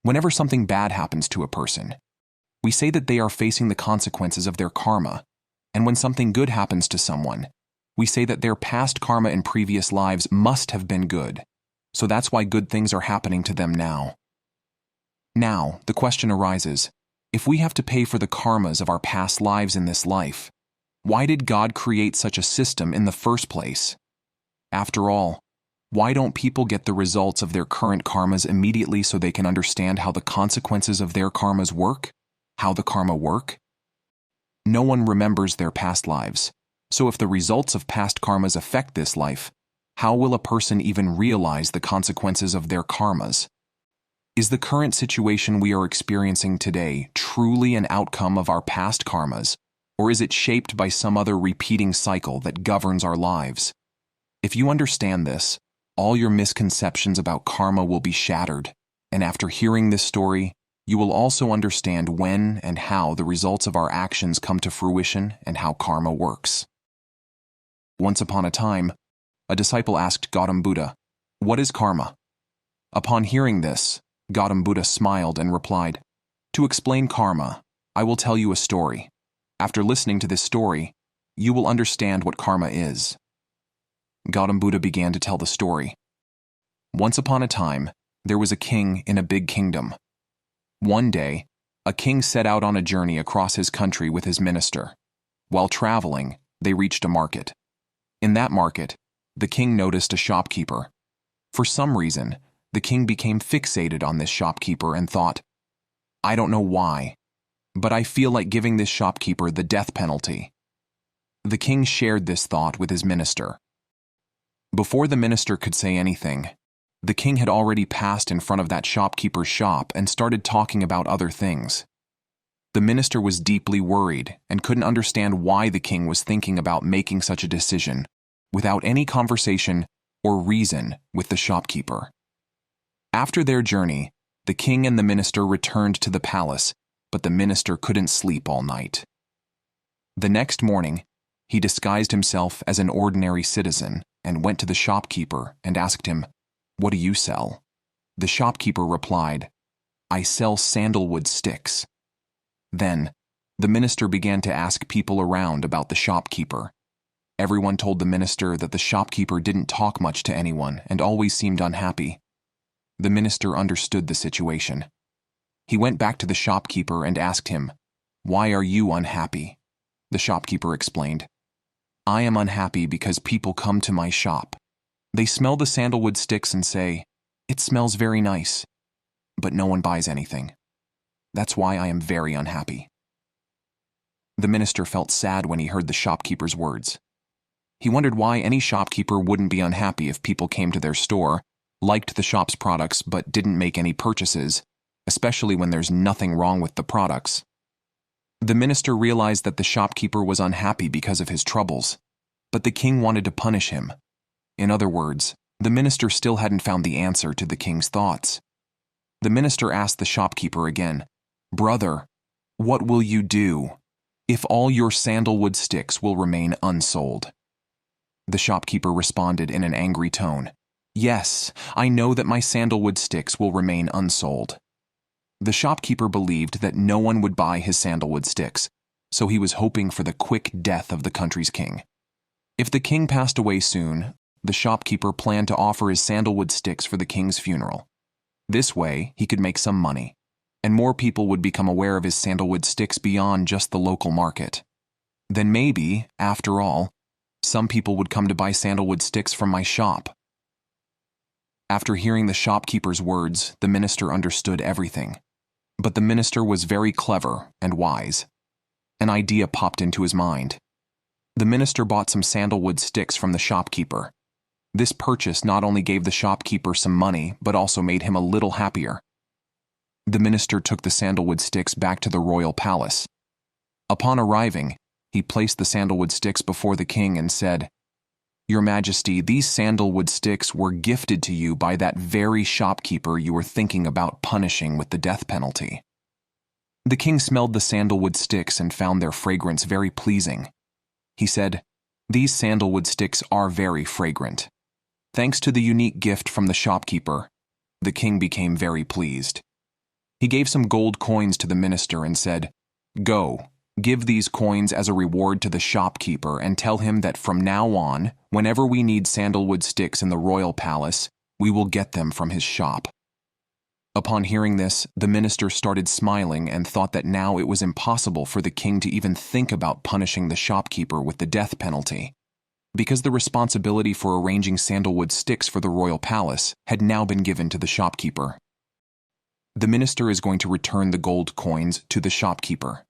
Whenever something bad happens to a person, we say that they are facing the consequences of their karma, and when something good happens to someone, we say that their past karma in previous lives must have been good, so that's why good things are happening to them now. Now, the question arises, if we have to pay for the karmas of our past lives in this life, why did God create such a system in the first place? After all, why don't people get the results of their current karmas immediately so they can understand how the consequences of their karmas work? How the karma work? No one remembers their past lives, so if the results of past karmas affect this life, how will a person even realize the consequences of their karmas? Is the current situation we are experiencing today truly an outcome of our past karmas, or is it shaped by some other repeating cycle that governs our lives? If you understand this, all your misconceptions about karma will be shattered, and after hearing this story, you will also understand when and how the results of our actions come to fruition and how karma works. Once upon a time, a disciple asked Gautam Buddha, "What is karma?" Upon hearing this, Gautam Buddha smiled and replied, "To explain karma, I will tell you a story. After listening to this story, you will understand what karma is." Gautam Buddha began to tell the story. Once upon a time, there was a king in a big kingdom. One day, a king set out on a journey across his country with his minister. While traveling, they reached a market. In that market, the king noticed a shopkeeper. For some reason, the king became fixated on this shopkeeper and thought, "I don't know why, but I feel like giving this shopkeeper the death penalty." The king shared this thought with his minister. Before the minister could say anything, the king had already passed in front of that shopkeeper's shop and started talking about other things. The minister was deeply worried and couldn't understand why the king was thinking about making such a decision without any conversation or reason with the shopkeeper. After their journey, the king and the minister returned to the palace, but the minister couldn't sleep all night. The next morning, he disguised himself as an ordinary citizen and went to the shopkeeper and asked him, "What do you sell?" The shopkeeper replied, "I sell sandalwood sticks." Then, the minister began to ask people around about the shopkeeper. Everyone told the minister that the shopkeeper didn't talk much to anyone and always seemed unhappy. The minister understood the situation. He went back to the shopkeeper and asked him, "Why are you unhappy?" The shopkeeper explained, "I am unhappy because people come to my shop. They smell the sandalwood sticks and say, 'It smells very nice,' but no one buys anything. That's why I am very unhappy." The minister felt sad when he heard the shopkeeper's words. He wondered why any shopkeeper wouldn't be unhappy if people came to their store, liked the shop's products but didn't make any purchases, especially when there's nothing wrong with the products. The minister realized that the shopkeeper was unhappy because of his troubles, but the king wanted to punish him. In other words, the minister still hadn't found the answer to the king's thoughts. The minister asked the shopkeeper again, "Brother, what will you do if all your sandalwood sticks will remain unsold?" The shopkeeper responded in an angry tone, "Yes, I know that my sandalwood sticks will remain unsold." The shopkeeper believed that no one would buy his sandalwood sticks, so he was hoping for the quick death of the country's king. If the king passed away soon, the shopkeeper planned to offer his sandalwood sticks for the king's funeral. This way, he could make some money, and more people would become aware of his sandalwood sticks beyond just the local market. Then maybe, after all, some people would come to buy sandalwood sticks from my shop. After hearing the shopkeeper's words, the minister understood everything. But the minister was very clever and wise. An idea popped into his mind. The minister bought some sandalwood sticks from the shopkeeper. This purchase not only gave the shopkeeper some money, but also made him a little happier. The minister took the sandalwood sticks back to the royal palace. Upon arriving, he placed the sandalwood sticks before the king and said, "Your Majesty, these sandalwood sticks were gifted to you by that very shopkeeper you were thinking about punishing with the death penalty." The king smelled the sandalwood sticks and found their fragrance very pleasing. He said, "These sandalwood sticks are very fragrant." Thanks to the unique gift from the shopkeeper, the king became very pleased. He gave some gold coins to the minister and said, "Go, give these coins as a reward to the shopkeeper and tell him that from now on, whenever we need sandalwood sticks in the royal palace, we will get them from his shop." Upon hearing this, the minister started smiling and thought that now it was impossible for the king to even think about punishing the shopkeeper with the death penalty, because the responsibility for arranging sandalwood sticks for the royal palace had now been given to the shopkeeper. The minister is going to return the gold coins to the shopkeeper.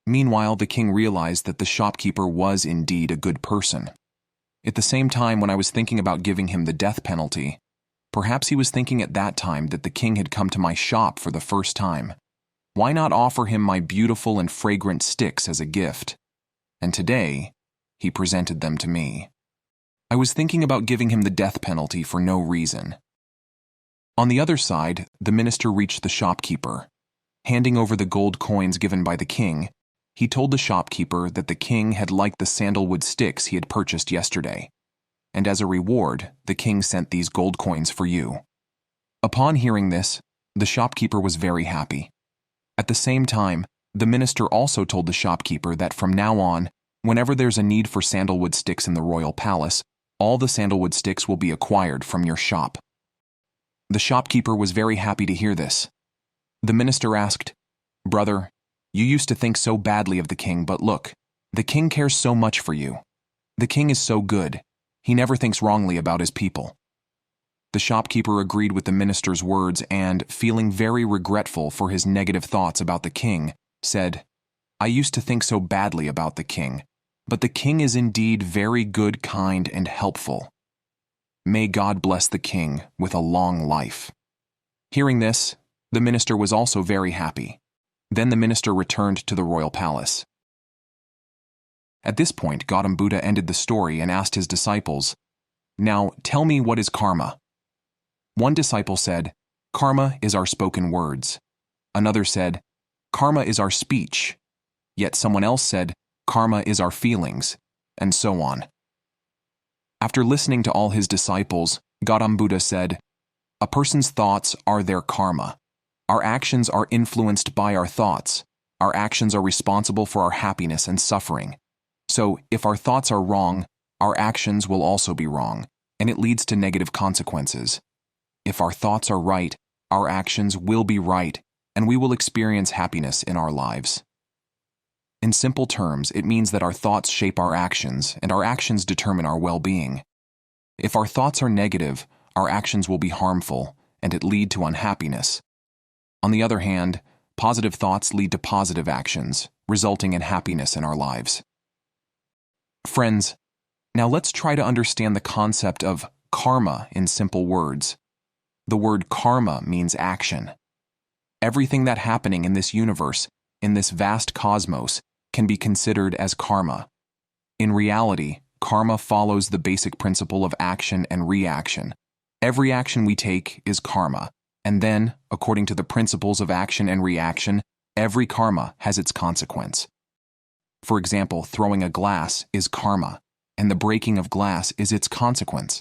Meanwhile, the king realized that the shopkeeper was indeed a good person. At the same time, when I was thinking about giving him the death penalty, perhaps he was thinking at that time that the king had come to my shop for the first time. Why not offer him my beautiful and fragrant sticks as a gift? And today, he presented them to me. I was thinking about giving him the death penalty for no reason. On the other side, the minister reached the shopkeeper. Handing over the gold coins given by the king, he told the shopkeeper that the king had liked the sandalwood sticks he had purchased yesterday, and as a reward, the king sent these gold coins for you. Upon hearing this, the shopkeeper was very happy. At the same time, the minister also told the shopkeeper that from now on, whenever there's a need for sandalwood sticks in the royal palace, all the sandalwood sticks will be acquired from your shop. The shopkeeper was very happy to hear this. The minister asked, "Brother, you used to think so badly of the king, but look, the king cares so much for you. The king is so good. He never thinks wrongly about his people." The shopkeeper agreed with the minister's words and, feeling very regretful for his negative thoughts about the king, said, "I used to think so badly about the king, but the king is indeed very good, kind, and helpful. May God bless the king with a long life." Hearing this, the minister was also very happy. Then the minister returned to the royal palace. At this point, Gautam Buddha ended the story and asked his disciples, "Now, tell me, what is karma?" One disciple said, "Karma is our spoken words." Another said, "Karma is our speech." Yet someone else said, "Karma is our feelings," and so on. After listening to all his disciples, Gautam Buddha said, "A person's thoughts are their karma. Our actions are influenced by our thoughts. Our actions are responsible for our happiness and suffering. So, if our thoughts are wrong, our actions will also be wrong, and it leads to negative consequences. If our thoughts are right, our actions will be right, and we will experience happiness in our lives." In simple terms, it means that our thoughts shape our actions, and our actions determine our well-being. If our thoughts are negative, our actions will be harmful, and it lead to unhappiness. On the other hand, positive thoughts lead to positive actions, resulting in happiness in our lives. Friends, now let's try to understand the concept of karma in simple words. The word karma means action. Everything that's happening in this universe, in this vast cosmos, can be considered as karma. In reality, karma follows the basic principle of action and reaction. Every action we take is karma, and then, according to the principles of action and reaction, every karma has its consequence. For example, throwing a glass is karma, and the breaking of glass is its consequence.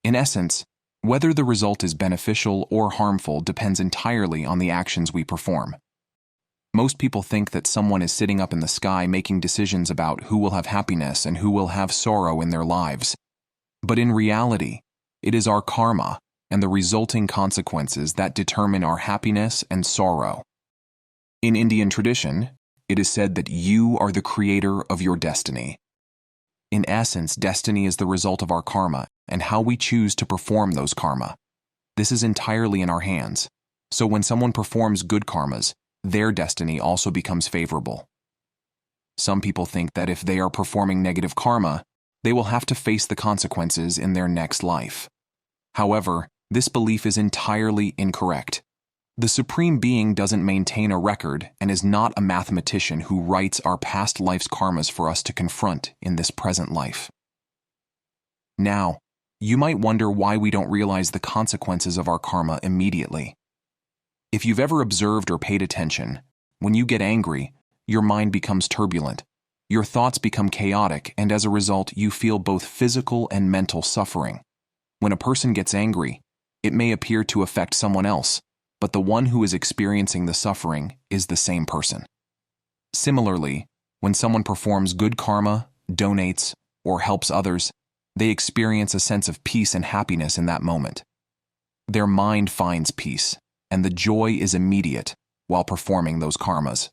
In essence, whether the result is beneficial or harmful depends entirely on the actions we perform. Most people think that someone is sitting up in the sky making decisions about who will have happiness and who will have sorrow in their lives. But in reality, it is our karma and the resulting consequences that determine our happiness and sorrow. In Indian tradition, it is said that you are the creator of your destiny. In essence, destiny is the result of our karma and how we choose to perform those karma. This is entirely in our hands. So when someone performs good karmas, their destiny also becomes favorable. Some people think that if they are performing negative karma, they will have to face the consequences in their next life. However, this belief is entirely incorrect. The Supreme Being doesn't maintain a record and is not a mathematician who writes our past life's karmas for us to confront in this present life. Now, you might wonder why we don't realize the consequences of our karma immediately. If you've ever observed or paid attention, when you get angry, your mind becomes turbulent, your thoughts become chaotic, and as a result, you feel both physical and mental suffering. When a person gets angry, it may appear to affect someone else, but the one who is experiencing the suffering is the same person. Similarly, when someone performs good karma, donates, or helps others, they experience a sense of peace and happiness in that moment. Their mind finds peace, and the joy is immediate while performing those karmas.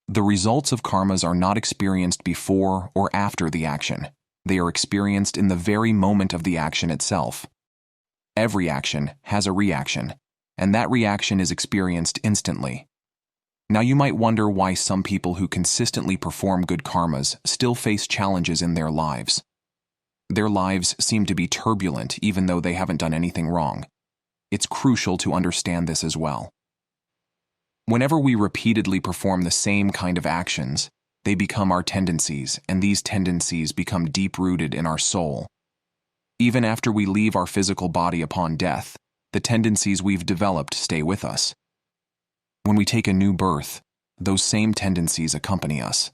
The results of karmas are not experienced before or after the action. They are experienced in the very moment of the action itself. Every action has a reaction, and that reaction is experienced instantly. Now you might wonder why some people who consistently perform good karmas still face challenges in their lives. Their lives seem to be turbulent even though they haven't done anything wrong. It's crucial to understand this as well. Whenever we repeatedly perform the same kind of actions, they become our tendencies, and these tendencies become deep-rooted in our soul. Even after we leave our physical body upon death, the tendencies we've developed stay with us. When we take a new birth, those same tendencies accompany us.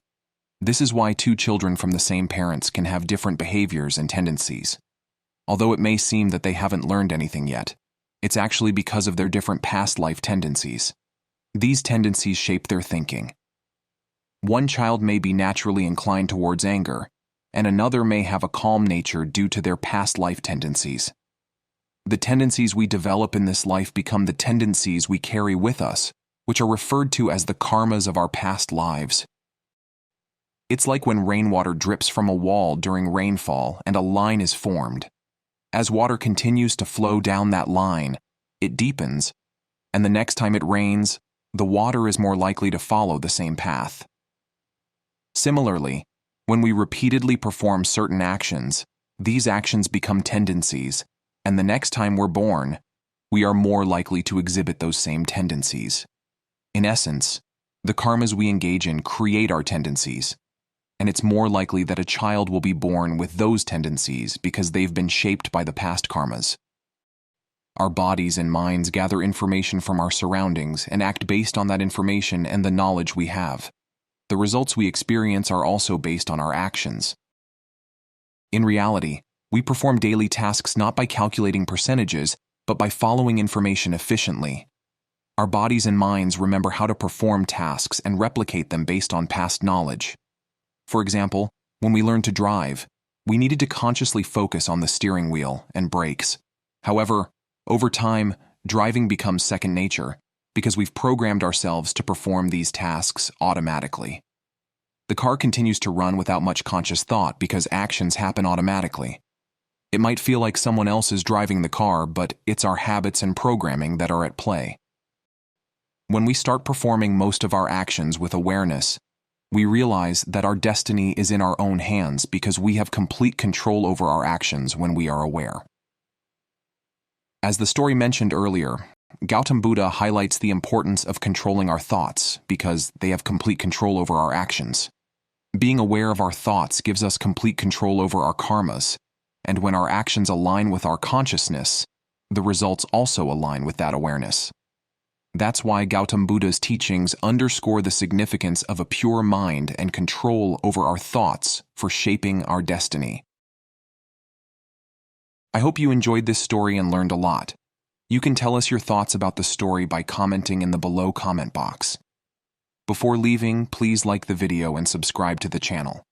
This is why two children from the same parents can have different behaviors and tendencies. Although it may seem that they haven't learned anything yet, it's actually because of their different past life tendencies. These tendencies shape their thinking. One child may be naturally inclined towards anger, and another may have a calm nature due to their past life tendencies. The tendencies we develop in this life become the tendencies we carry with us, which are referred to as the karmas of our past lives. It's like when rainwater drips from a wall during rainfall and a line is formed. As water continues to flow down that line, it deepens, and the next time it rains, the water is more likely to follow the same path. Similarly, when we repeatedly perform certain actions, these actions become tendencies, and the next time we're born, we are more likely to exhibit those same tendencies. In essence, the karmas we engage in create our tendencies, and it's more likely that a child will be born with those tendencies because they've been shaped by the past karmas. Our bodies and minds gather information from our surroundings and act based on that information and the knowledge we have. The results we experience are also based on our actions. In reality, we perform daily tasks not by calculating percentages, but by following information efficiently. Our bodies and minds remember how to perform tasks and replicate them based on past knowledge. For example, when we learned to drive, we needed to consciously focus on the steering wheel and brakes. However, over time, driving becomes second nature because we've programmed ourselves to perform these tasks automatically. The car continues to run without much conscious thought because actions happen automatically. It might feel like someone else is driving the car, but it's our habits and programming that are at play. When we start performing most of our actions with awareness, we realize that our destiny is in our own hands because we have complete control over our actions when we are aware. As the story mentioned earlier, Gautam Buddha highlights the importance of controlling our thoughts because they have complete control over our actions. Being aware of our thoughts gives us complete control over our karmas, and when our actions align with our consciousness, the results also align with that awareness. That's why Gautam Buddha's teachings underscore the significance of a pure mind and control over our thoughts for shaping our destiny. I hope you enjoyed this story and learned a lot. You can tell us your thoughts about the story by commenting in the below comment box. Before leaving, please like the video and subscribe to the channel.